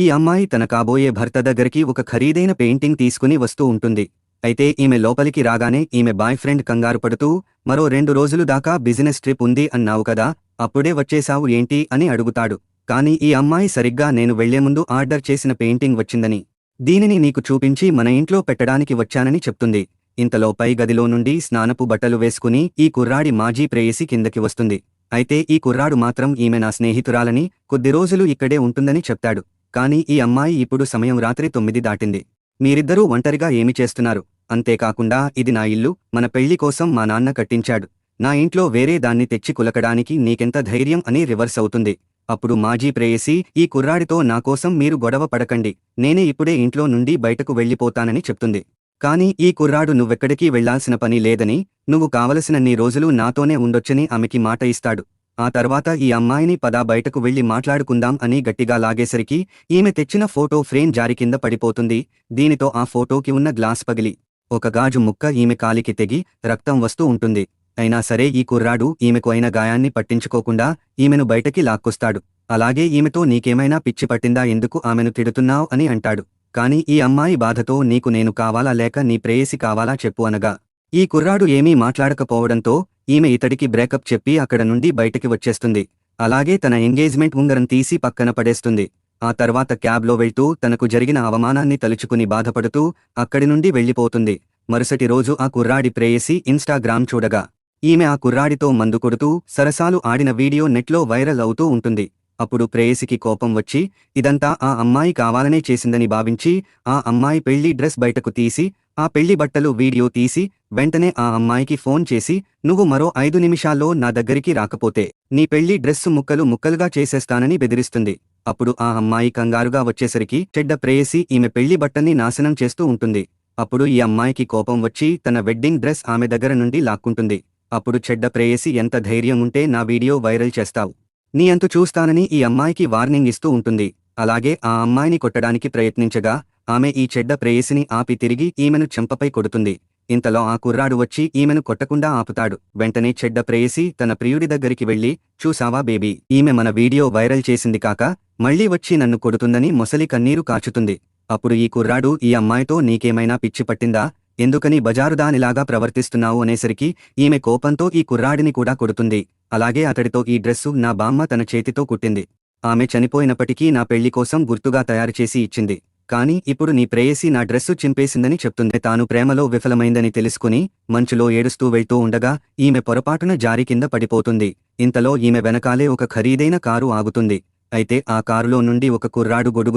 ఈ అమ్మాయి తన కాబోయే భర్త దగ్గరికి ఒక ఖరీదైన పెయింటింగ్ తీసుకుని వస్తూ ఉంటుంది. అయితే ఈమె లోపలికి రాగానే ఈమె బాయ్ ఫ్రెండ్ కంగారు పడుతూ, మరో 2 రోజులు దాకా బిజినెస్ ట్రిప్ ఉంది అన్నావు కదా, అప్పుడే వచ్చేశావు ఏంటి అని అడుగుతాడు. కానీ ఈ అమ్మాయి సరిగ్గా నేను వెళ్లే ముందు ఆర్డర్ చేసిన పెయింటింగ్ వచ్చిందని, దీనిని నీకు చూపించి మన ఇంట్లో పెట్టడానికి వచ్చానని చెప్తుంది. ఇంతలో పై గదిలో నుండి స్నానపు బట్టలు వేసుకుని ఈ కుర్రాడి మాజీ ప్రేయసి కిందకి వస్తుంది. అయితే ఈ కుర్రాడు మాత్రం ఈమె నా స్నేహితురాలని, కొద్ది రోజులు ఇక్కడే ఉంటుందని చెప్తాడు. కానీ ఈ అమ్మాయి ఇప్పుడు సమయం రాత్రి 9 దాటింది. మీరిద్దరూ ఒంటరిగా ఏమి చేస్తున్నారు? అంతేకాకుండా ఇది నా ఇల్లు, మన పెళ్లి కోసం మా నాన్న కట్టించాడు. నా ఇంట్లో వేరే దాన్ని తెచ్చి కులకడానికి నీకెంత ధైర్యం అని రివర్స్ అవుతుంది. అప్పుడు మాజీ ప్రేయసి, ఈ కుర్రాడితో నాకోసం మీరు గొడవ పడకండి, నేనే ఇప్పుడే ఇంట్లో నుండి బయటకు వెళ్ళిపోతానని చెప్తుంది. కానీ ఈ కుర్రాడు నువ్వెక్కడికి వెళ్లాల్సిన పని లేదని, నువ్వు కావలసినన్ని రోజులు నాతోనే ఉండొచ్చని ఆమెకి మాట ఇస్తాడు. ఆ తర్వాత ఈ అమ్మాయిని పదా బయటకు వెళ్లి మాట్లాడుకుందాం అని గట్టిగా లాగేసరికి ఈమె తెచ్చిన ఫోటో ఫ్రేమ్ జారి కింద పడిపోతుంది. దీనితో ఆ ఫోటోకి ఉన్న గ్లాస్ పగిలి ఒక గాజు ముక్క ఈమె కాలికి తెగి రక్తం వస్తూ ఉంటుంది. అయినా సరే ఈ కుర్రాడు ఈమెకు అయిన గాయాన్ని పట్టించుకోకుండా ఈమెను బయటకి లాక్కొస్తాడు. అలాగే ఈమెతో నీకేమైనా పిచ్చి పట్టిందా, ఎందుకు ఆమెను తిడుతున్నావ్ అని అంటాడు. కాని ఈ అమ్మాయి బాధతో నీకు నేను కావాలా లేక నీ ప్రేయసి కావాలా చెప్పు అనగా, ఈ కుర్రాడు ఏమీ మాట్లాడకపోవడంతో ఈమె ఇతడికి బ్రేకప్ చెప్పి అక్కడ నుండి బయటికి వచ్చేస్తుంది. అలాగే తన ఎంగేజ్మెంట్ ఉంగరం తీసి పక్కన పడేస్తుంది. ఆ తర్వాత క్యాబ్లో వెళ్తూ తనకు జరిగిన అవమానాన్ని తలుచుకుని బాధపడుతూ అక్కడి నుండి వెళ్ళిపోతుంది. మరుసటి రోజు ఆ కుర్రాడి ప్రేయసి ఇన్స్టాగ్రామ్ చూడగా ఈమె ఆ కుర్రాడితో మందు కొడుతూ సరసాలు ఆడిన వీడియో నెట్లో వైరల్ అవుతూ ఉంటుంది. అప్పుడు ప్రేయసికి కోపం వచ్చి ఇదంతా ఆ అమ్మాయి కావాలనే చేసిందని భావించి ఆ అమ్మాయి పెళ్లి డ్రెస్ బయటకు తీసి ఆ పెళ్లి బట్టలు వీడియో తీసి వెంటనే ఆ అమ్మాయికి ఫోన్ చేసి, నువ్వు మరో 5 నిమిషాల్లో నా దగ్గరికి రాకపోతే నీ పెళ్లి డ్రెస్సు ముక్కలు ముక్కలుగా చేసేస్తానని బెదిరిస్తుంది. అప్పుడు ఆ అమ్మాయి కంగారుగా వచ్చేసరికి చెడ్డ ప్రేయసి ఈమె పెళ్లి బట్టల్ని నాశనం చేస్తూ ఉంటుంది. అప్పుడు ఈ అమ్మాయికి కోపం వచ్చి తన వెడ్డింగ్ డ్రెస్ ఆమె దగ్గర నుండి లాక్కుంటుంది. అప్పుడు చెడ్డ ప్రేయసి, ఎంత ధైర్యం ఉంటే నా వీడియో వైరల్ చేస్తావు, నీ అంతు చూస్తానని ఈ అమ్మాయికి వార్నింగ్ ఇస్తూ ఉంటుంది. అలాగే ఆ అమ్మాయిని కొట్టడానికి ప్రయత్నించగా ఆమె ఈ చెడ్డ ప్రేయసిని ఆపి తిరిగి ఈమెను చెంపపై కొడుతుంది. ఇంతలో ఆ కుర్రాడు వచ్చి ఈమెను కొట్టకుండా ఆపుతాడు. వెంటనే చెడ్డ ప్రేయసి తన ప్రియుడి దగ్గరికి వెళ్లి, చూసావా బేబీ, ఈమె మన వీడియో వైరల్ చేసింది కాక మళ్లీ వచ్చి నన్ను కొడుతుందని మొసలి కన్నీరు కాచుతుంది. అప్పుడు ఈ కుర్రాడు, ఈ అమ్మాయితో నీకేమైనా పిచ్చి పట్టిందా, ఎందుకని బజారుదానిలాగా ప్రవర్తిస్తున్నావు అనేసరికి ఈమె కోపంతో ఈ కుర్రాడిని కూడా కొడుతుంది. అలాగే అతడితో, ఈ డ్రెస్సు నా బామ్మ తన చేతితో కుట్టింది, ఆమె చనిపోయినప్పటికీ నా పెళ్లి కోసం గుర్తుగా తయారుచేసి ఇచ్చింది. కానీ ఇప్పుడు నీ ప్రేయసి నా డ్రెస్సు చింపేసిందని చెప్తుంది. తాను ప్రేమలో విఫలమైందని తెలుసుకుని మంచులో ఏడుస్తూ వెళ్తూ ఉండగా ఈమె పొరపాటున జారి కింద పడిపోతుంది. ఇంతలో ఈమె వెనకాలే ఒక ఖరీదైన కారు ఆగుతుంది. అయితే ఆ కారులో నుండి ఒక కుర్రాడు గొడుగుతో